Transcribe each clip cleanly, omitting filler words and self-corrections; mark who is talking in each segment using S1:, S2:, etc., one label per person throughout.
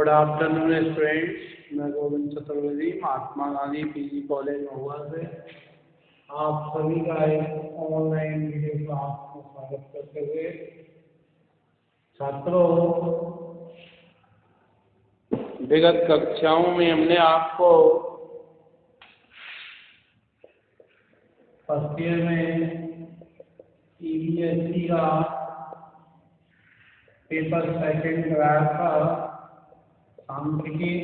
S1: Good afternoon students, मैं Govind Chaturvedi Mahatma Gandhi PG college महुआ से आप सभी का एक ऑनलाइन वीडियो क्लास में स्वागत करते हुए छात्रों, विगत कक्षाओं में हमने आपको फर्स्ट ईयर में ईवीएससी का पेपर सेकंड कराया था सांख्यिकी,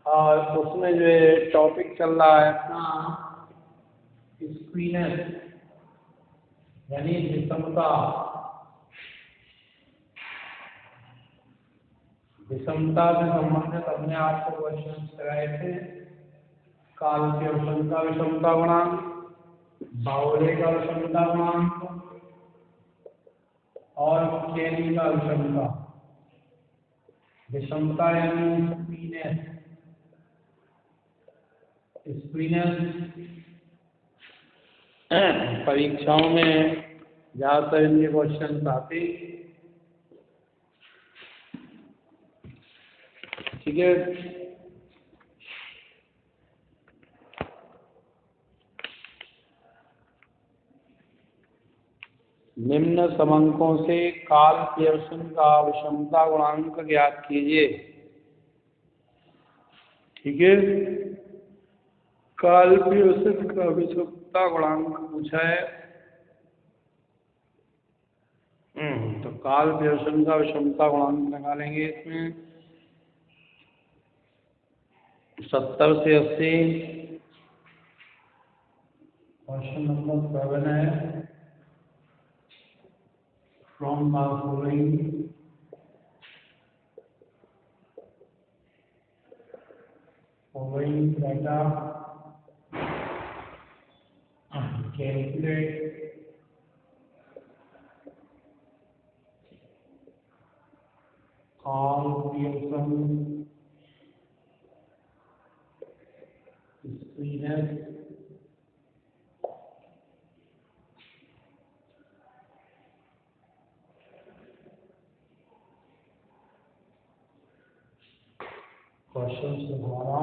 S1: और उसमें जो टॉपिक चल रहा है अपना स्क्वीनेस यानी विषमता। विषमता से संबंधित हमने आपको क्वेश्चन कराए थे। काल का विषमता गुणांक, बाउले का विषमता गुणांक और केनी का विषमता। विषमता यानी स्क्वीनेस परीक्षाओं में ज़्यादातर इनके क्वेश्चन आते। ठीक है, निम्न समंकों से कार्ल पियर्सन का विषमता गुणांक ज्ञात कीजिए। ठीक है, कार्ल पियर्सन का विषमता गुणांक पूछा है। तो कार्ल पियर्सन का विषमता गुणांक निकालेंगे। इसमें 70 से 80। क्वेश्चन नंबर 7 है, from the following data calculate Carl Pearson squareness question से दोहरा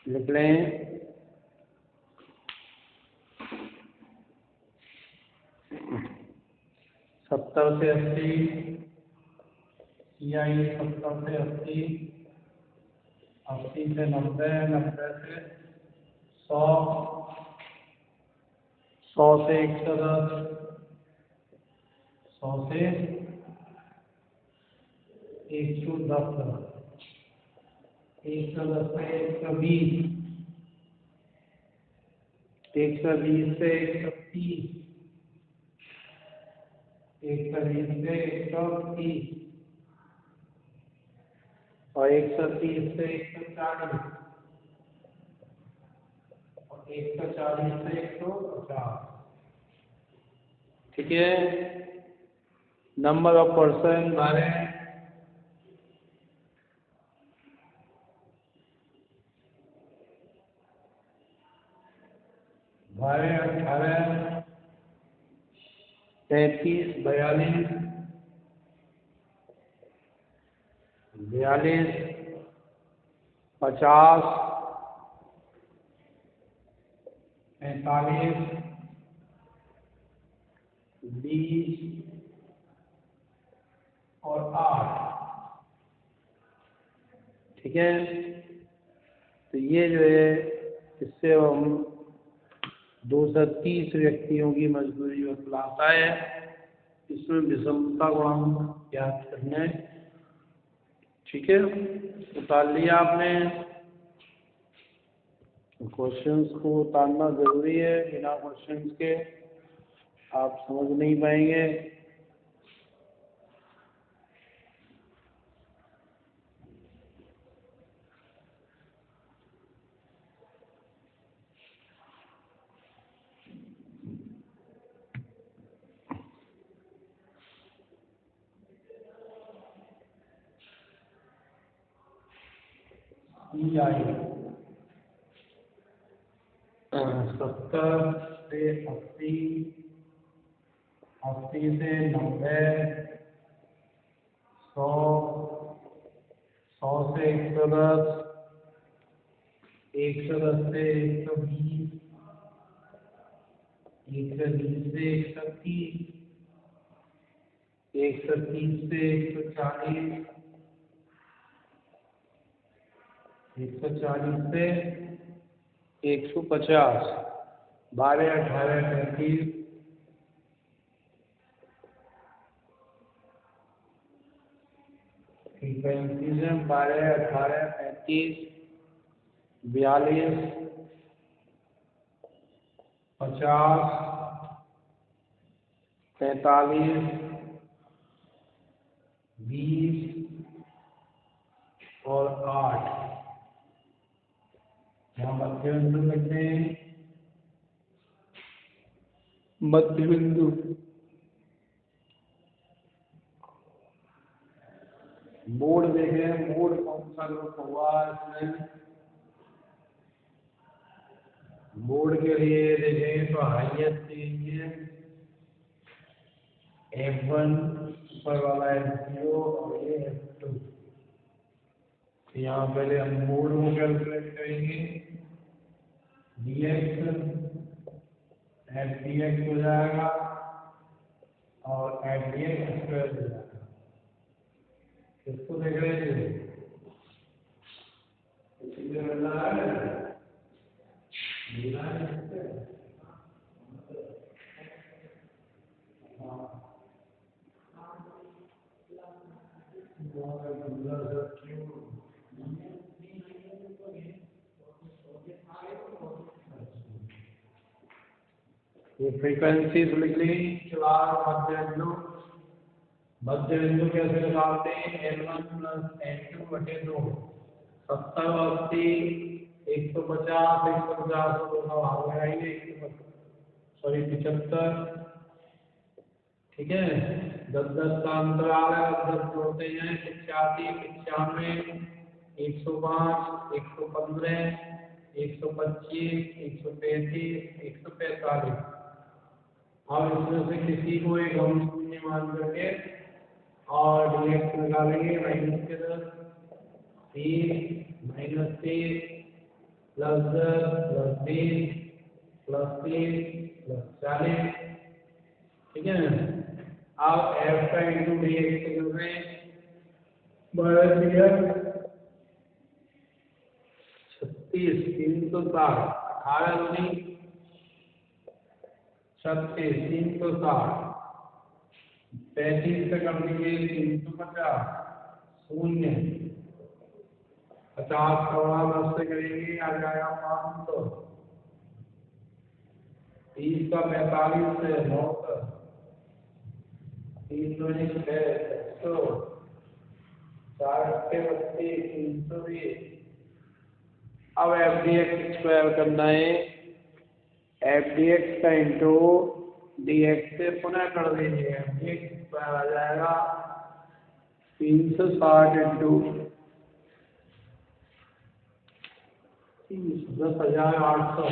S1: लिख लें। 70 से 80 या 70 से 80, 80 से 90, 90 से 100, 100 से 110, 100 से 110, 110 से 120, 120 से 130, 120 से 130 और 130 से 140 और 140 से 150। ठीक है, नंबर ऑफ पर्सन 12, बारह 18, 33, 42, 42, 50, 45, 20 और 8। ठीक है, तो ये जो है इससे हम 230 व्यक्तियों की मजदूरी वसूलाता है। इसमें विषमता गुणांक ज्ञात करना है। ठीक है, उतार लिया आपने। क्वेश्चंस को उतारना जरूरी है, बिना क्वेश्चंस के आप समझ नहीं पाएंगे। EI 70 से 80, 80 से 90, 100, 100 से 110, 110 से 120, 120 से 130, 130 से 140, 140 से 150, 12, 18, 35, फ्रीक्वेंसी से 12, 18, 35, 42, 50, 45, 20 और 8। यहाँ मध्य बिंदु लिखते हैं, मध्य बिंदु। मोड देखें, मोड कौन सा ग्रुप हुआ इसमें। मोड के लिए देखें तो हाईएस्ट चाहिए F1, ऊपर वाला F0 और ये F2। यहाँ पहले हम मोड को कैलकुलेट करेंगे। dx fdx हो जाएगा और fdx स्क्वायर हो जाएगा। किसको देख रहे थे? इसीलिए मिला है ये फ्रीक्वेंसीज लिख ली। क्लास मध्य बिंदु कैसे निकालते हैं? N1 प्लस N2 बटे 2, 70, 80, 150, 150 को दोनों भाग में आएंगे, 75। ठीक है, 10-10 का अंतराल है, 10 जोड़ते हैं, 85, 95, 105, 115, 125, 135, 145। अब इसमें से किसी को एक हम शून्य मान करके और dx निकालेंगे। -10, 30, -30, +10, +20, +30, +40। ठीक है, अब f का इंटू dx कर रहे हैं। 36, 360, 18 दूनी 36, 360, 35 से कर दीजिए 350, 0, 50 सवा 10 से करेंगे आ जाएगा 500, 30 का 45 से 9, 3 दूनी 6, 100, 4 के 32, 320। अब fdx स्क्वायर करना है। fdx का इंटू dx से पुनः कर दीजिए, fdx स्क्वायर आ जाएगा 360 इंटू 10,800,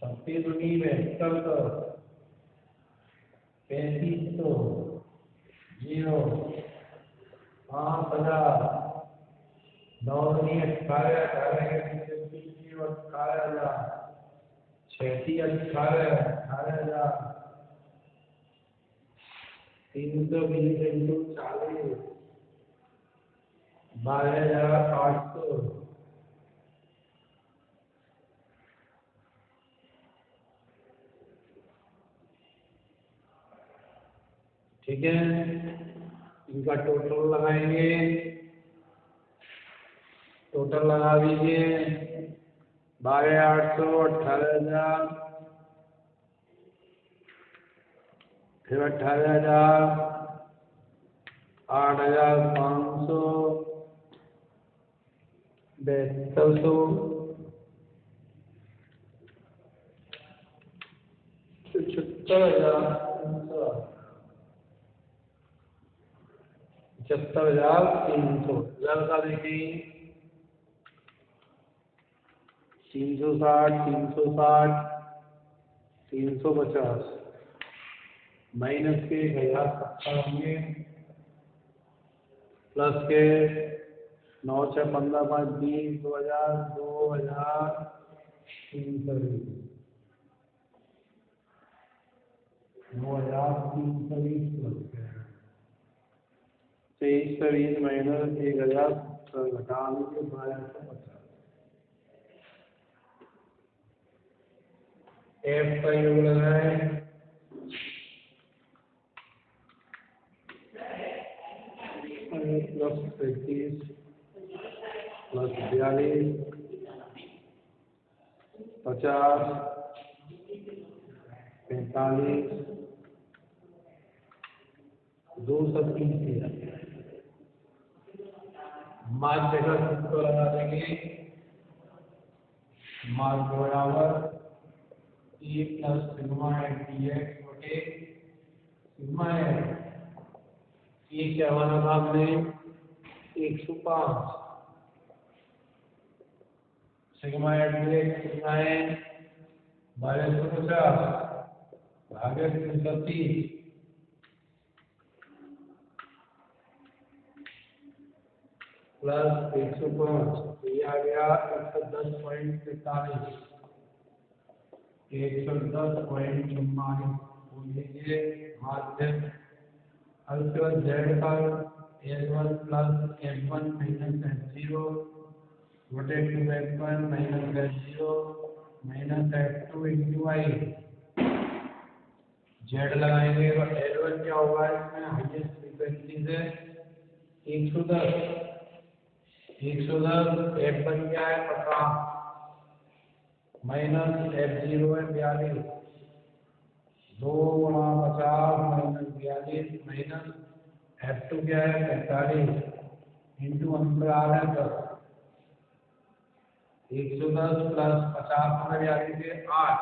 S1: 36 दूनी 72, 3500, 0, 5000, 9 दूनी 18, 18 के 18,000, 36, 18, 18,000, 320 इंटू 40, 12,800। ठीक है, इनका टोटल लगाएंगे। टोटल लगा दीजिए 12,800, 18,000, फिर 18,000, 8,500, 7200, 76,300, 75,300। रिजल्ट का देखें 360, 360, 350 माइनस के 1070 होंगे, प्लस के 9 6 15 5 20 2000 2320 2320 प्लस के 2320 माइनस 1070 घटा लीजिए 1250। एफ का योग लगाएं प्लस 35 प्लस 42 50 45 230 माध्य का सूत्र लगा देंगे। माध्य बराबर E plus sigma F D x बटे सिग्मा एफ। ये क्या माना था हमने 105 सिग्मा एफ डी एक्स कितना है 1250 भागे 330 प्लस 105 ये आ गया 110.43 110.44 बोल लीजिए माध्य। अब उसके बाद जेड का L1 plus F1 minus F0 बटे 2F1 minus F0 minus F2 into i. Z लगाएंगे तो L1 क्या होगा इसमें हाईएस्ट फ्रीक्वेंसी से 110 F1 क्या है 50 माइनस F0 है 42 2 × 50 माइनस 42 माइनस F2 क्या है 45 इंटू अंतर आ रहा है 10 110 प्लस 50 में 42 के 8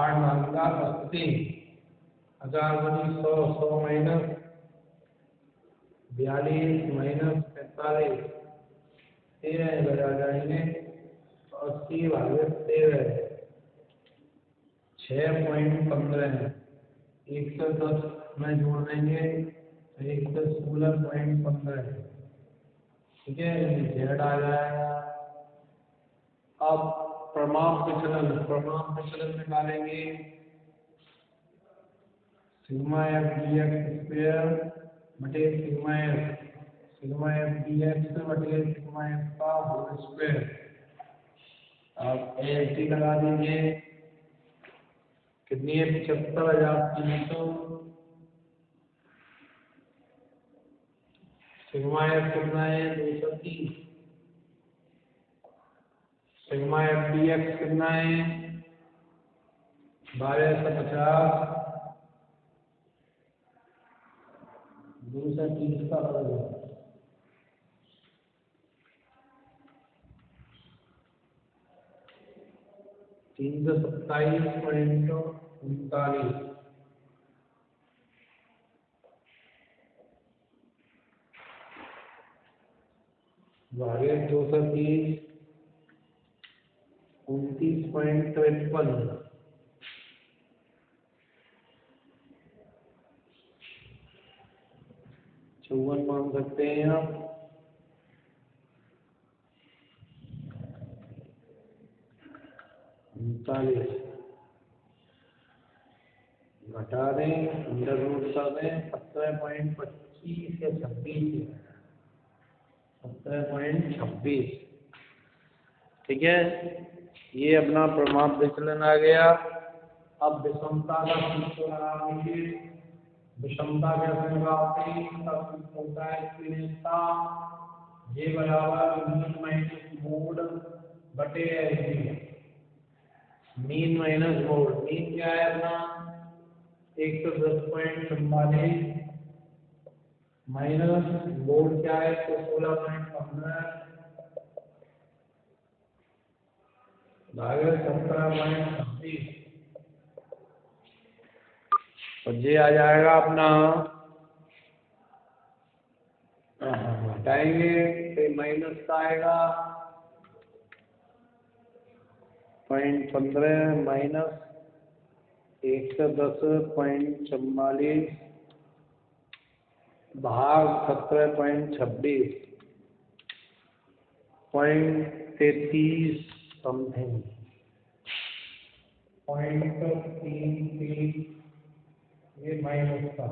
S1: 8 9 80 50 बनी 100 100 माइनस 42 माइनस 45 13 बजा जाएंगे 80 भागे 13 6.15 110 में जोड़ देंगे तो 116.15 ठीक है जेड आ जाएगा। अब प्रमाप विचलन निकालेंगे sigma F D x square बटे सिग्मा एफ डी एक्स बटे सिग्मा एफ का होल स्क्वायर। अब ए टी लगा दीजिए कितनी है 75,300 सिग्मा एफ कितना है 230 सिग्मा एफ डी एक्स कितना है 1250 230 का होगा 327.39 भागे 230 29.53 54 मान सकते हैं आप। घटा दें अंडर रूट कर दें 17.25 या 26 17.26 ठीक है। ये अपना प्रमाप विचलन आ गया। अब विषमता का सूत्र लगा लीजिए। विषमता कैसे लगाते हैं होता है स्थिरता जे बराबर मीन माइनस मोड बटे LG. Mean minus mode mean क्या है अपना 110.44 माइनस मोड क्या है 116.15 भागे 17.26 और ये आ जाएगा अपना घटाएंगे तो माइनस का आएगा 0.15 माइनस 110.44 भाग 17.26 0.33 समथिंग 0.33 ये माइनस का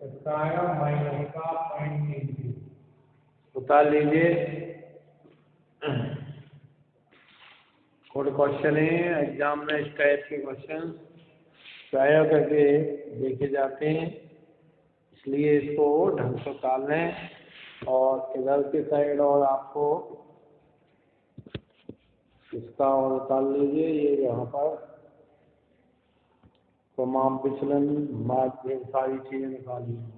S1: इसका आएगा माइनस का 0.33 उतार लीजिए। कोड क्वेश्चन है एग्जाम में इस टाइप के क्वेश्चन प्राय करके देखे जाते हैं, इसलिए इसको ढंग से उतार लें। और इधर की साइड और आपको इसका और उतार लीजिए। ये यहाँ पर तमाम विचलन माध्य सारी चीजें निकाली हैं।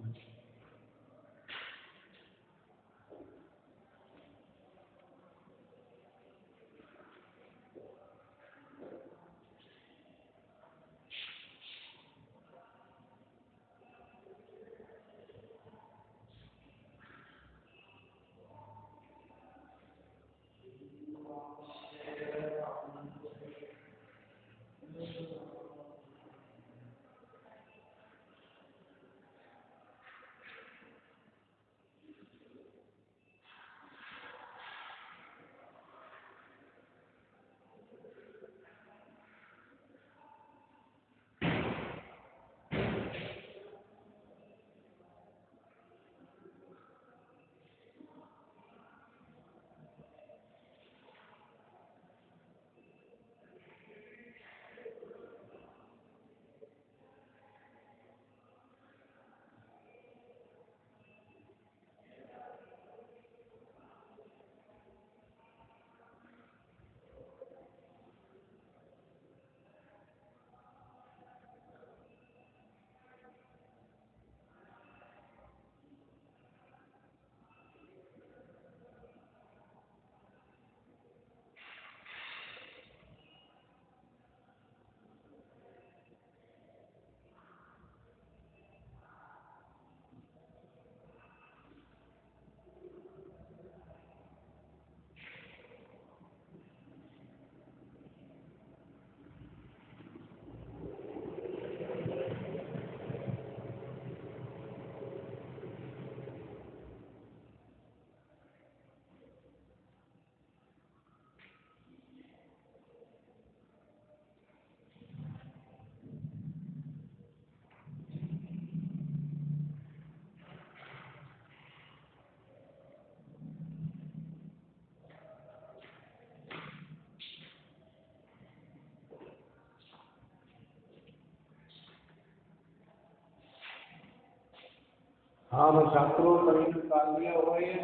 S1: हाँ मैं छात्रों सभी निकाल लिया हुआ है।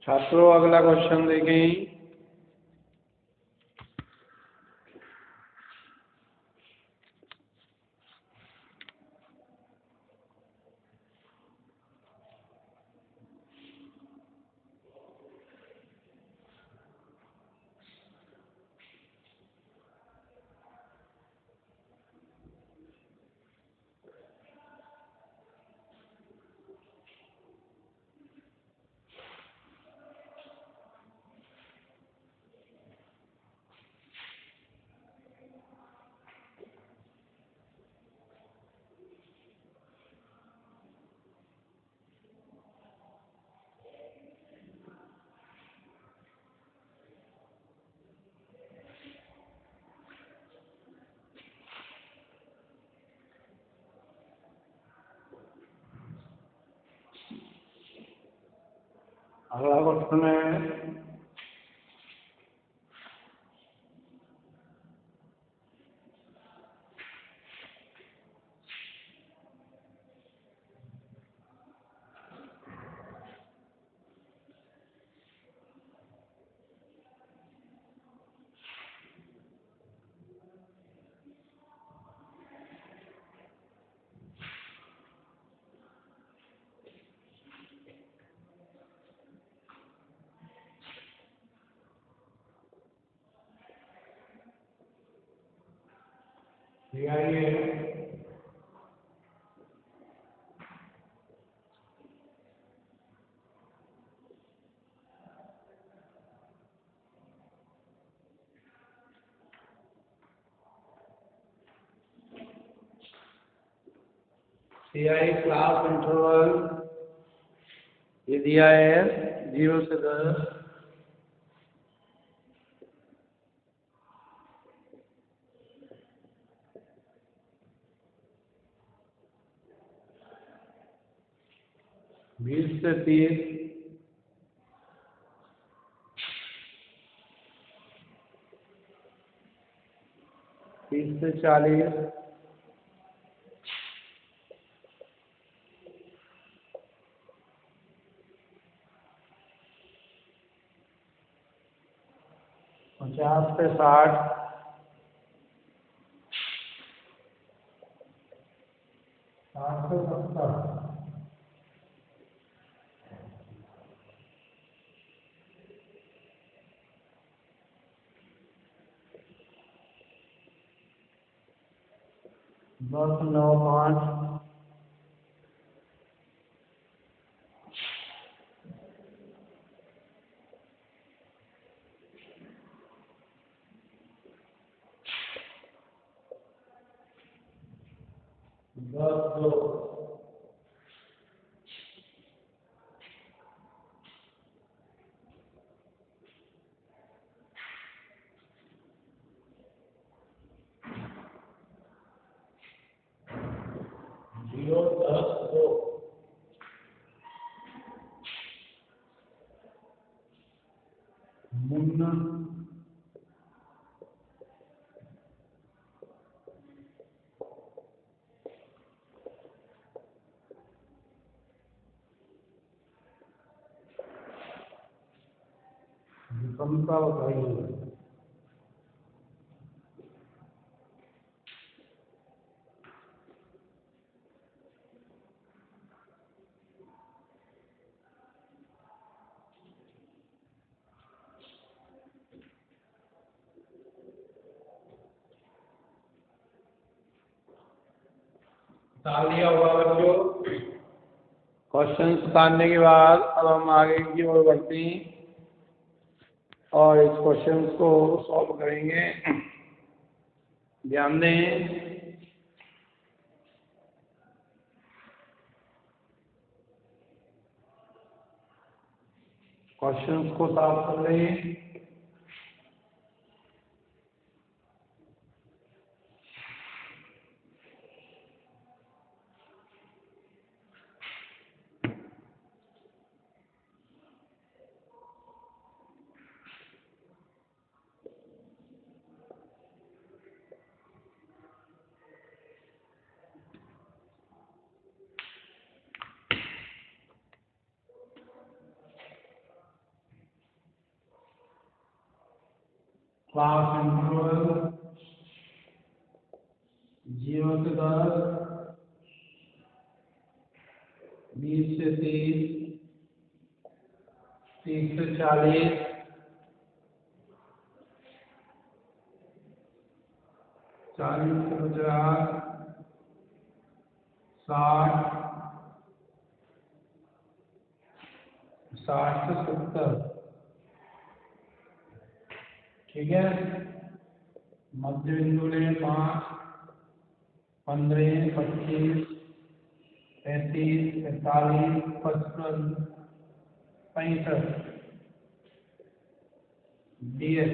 S1: छात्रों अगला क्वेश्चन देखें। अगला क्वेश्चन है CI क्लास इंटरवल ये दिया है 0 से 10। बीस से 30, 30 से 40, 50 से 60, 60 से 70, 10, 9, 5, 10, 2, 0, 10, 2, मुन्ना, विषमता बताइए। बता लिया होगा बच्चों। क्वेश्चन बताने के बाद अब हम आगे की ओर बढ़ते हैं और इस क्वेश्चन को सॉल्व करेंगे। ध्यान दें, क्वेश्चन को साफ कर लें। क्लास इंटरवल 0 से 10, 20 से 30, 30 से 40, 40 से 50, 60, 60 से 70। ठीक है, मध्य बिंदु लें 5, 15, 25, 35, 45, 55, 65। DS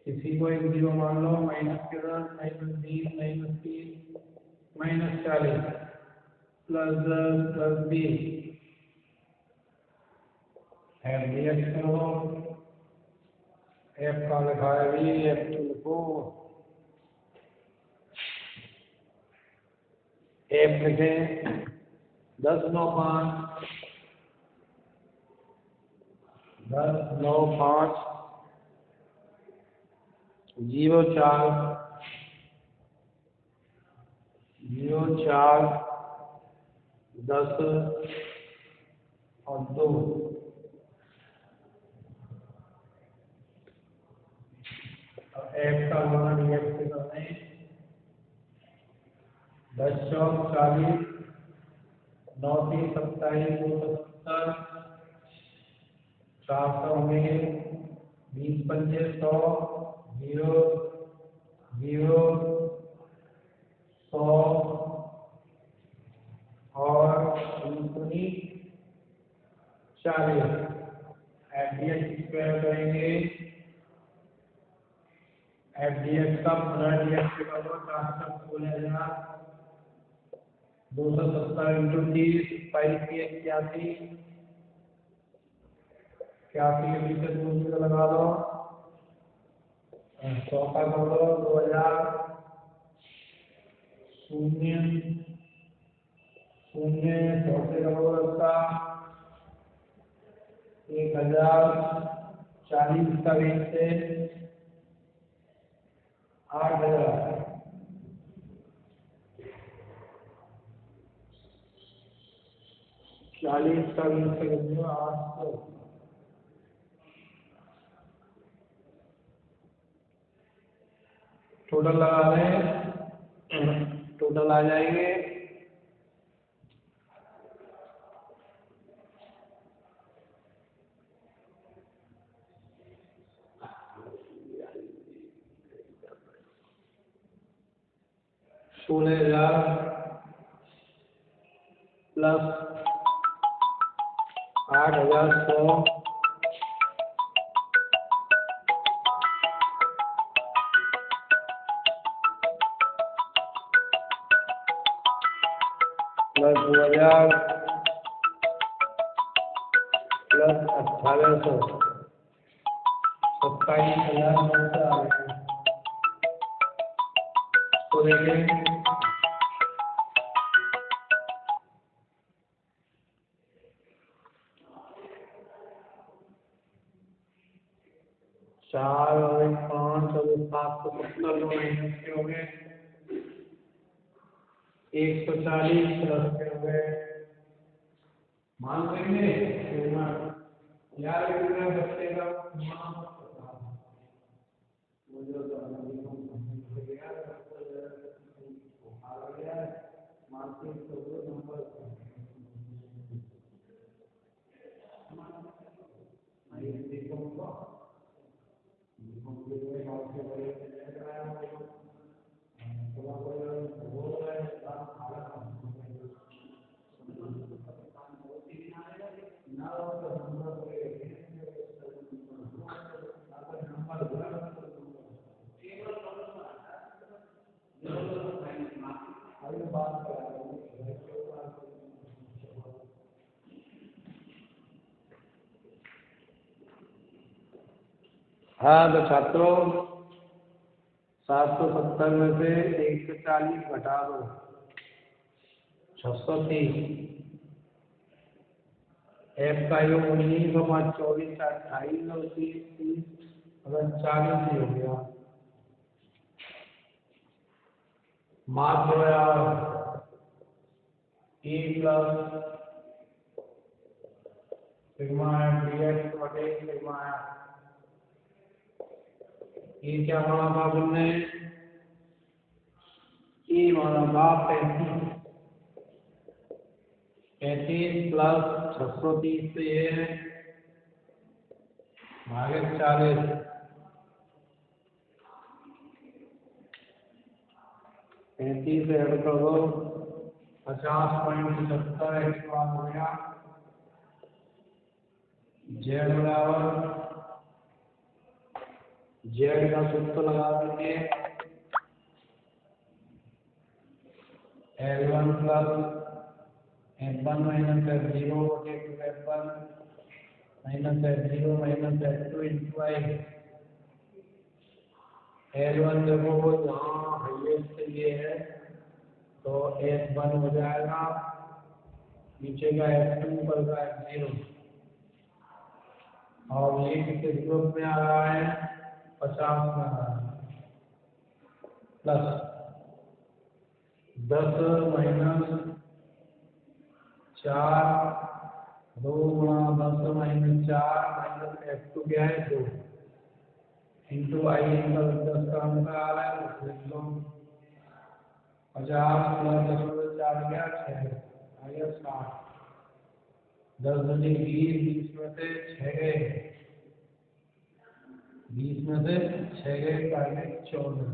S1: किसी को एक 0 मान लो, -10, -20, -30, -40, +10, +20, एफ डी एक्स करो, एफ का लिखा है भी, एफ टू लिखो, एफ लिखे 10 9 5 10 9 5 0 4 0 4 10 और 2। एफ का मान एफ से करने 10 चौक 40 9 3 27 270 400 में 20 पंजे 100 0 0 100 और 40। एफ डी एक्स स्क्वायर करेंगे, एफ डी एक्स का पुनः डी एक्स का 416,000 270 इंटू 30 81 के पीछे 2 जीरो लगा दो, 100 का कर दो 2000 0 0 100 से करो उसका 1000 40 का 20 से 8000 40 का 20 से 800 टोटल लगा लें, टोटल आ जाएंगे 16,000 प्लस 8,100 प्लस 2,000 प्लस 1,800 27,900 आ गए। तो देखें 4 और 5 और 770 लोग हो गए 140 रस्ते हो गए। मान लेंगे यार कितना बच्चे का हाँ तो छात्रों 770 में से 140 घटा दो 630। एफ का योग 19 और 24 28 और 30 अगर 40 ही हो गया। मार्क हो गया E plus sigma F D x बटे सिग्मा एफ। ये क्या माना था हमने? E माना था 35 प्लस 630 से ये भागे 40 35 से ऐड कर दो 50.75 एक बार हो गया। जेड बराबर जेड का सूत्र लगा देंगे L1 plus F1 minus F0 बटे F1 minus F0 minus F2 into आई। L1 देखो यहाँ हाईएस्ट ये है तो F1 हो जाएगा, नीचे का F2 ऊपर का F0। और ये किस ग्रुप में आ रहा है? 50 में आ रहा है। प्लस 10 माइनस 4 2 गुणा 10 माइनस 4 माइनस F2 क्या है 2 इंटू आई इंटू 10 का अंतर आ रहा है 50 प्लस 10.4 क्या 6 आगे 60। 10 बजे 20 में से 6 गए, 20 में से 6 गए आगे 14।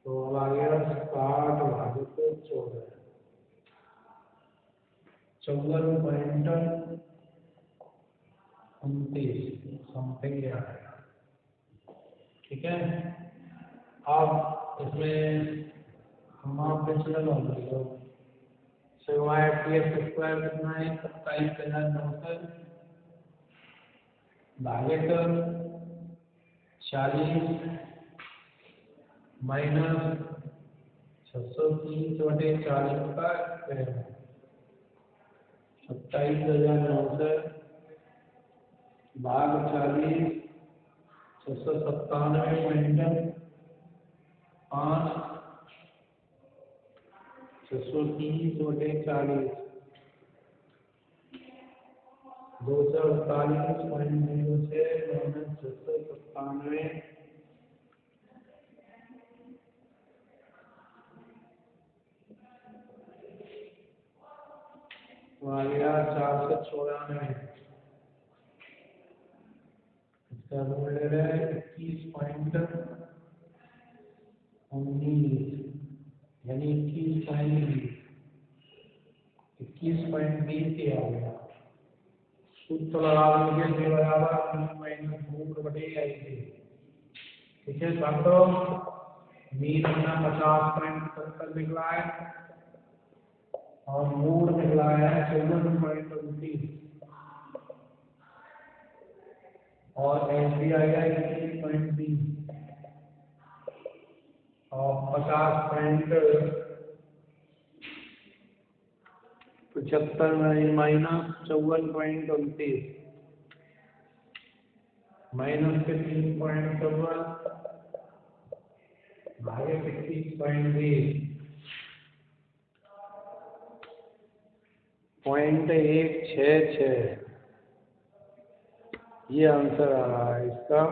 S1: तो अब आ गया 60 भाजित 14, 54.29 समथिंग आ गया। ठीक है, अब इसमें हम आप नेचुरल होंगे सिवाय FTF स्क्वायर कितना है 27,900 भागित 40 माइनस 630/40 का 27,900 भाग 40 697.5 630/40 248.06 माइनस 697 आ गया 494। इसका रूल ले रहे हैं 21.19 यानी 21.20 आ गया। सूत्र लगा देंगे बराबर माइनस मूल बटे आई थी। ठीक है छात्रों, मीन अपना 50.70 निकला है और मूल निकला है 54.29 और SBI है 21.20 और 50.75 माइनस 54.29 माइनस के 3.54 भागे 21.20 0.166 ये आंसर आ रहा है इसका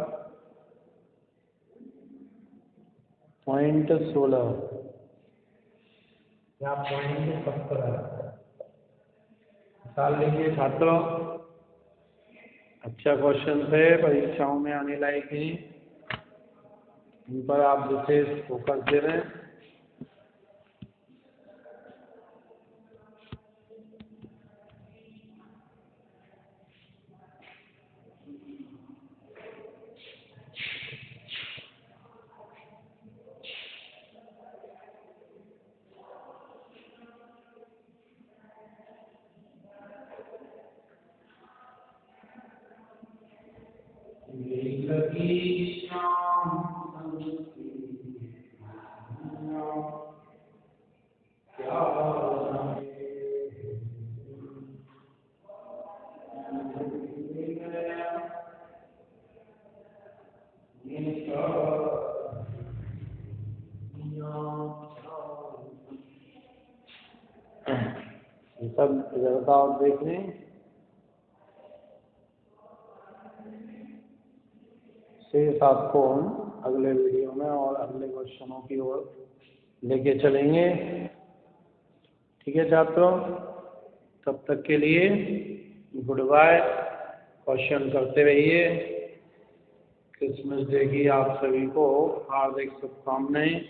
S1: 0.16 या 0.17। साल देखिए छात्रों, अच्छा क्वेश्चन थे, परीक्षाओं में आने लायक हैं, इन पर आप विशेष फोकस दे रहे हैं। सब जगह आप देख लें, शेष आपको हम अगले वीडियो में और अगले क्वेश्चनों की ओर लेके चलेंगे। ठीक है छात्रों, तब तक के लिए गुड बाय। क्वेश्चन करते रहिए। क्रिसमस डे की आप सभी को हार्दिक शुभकामनाएं।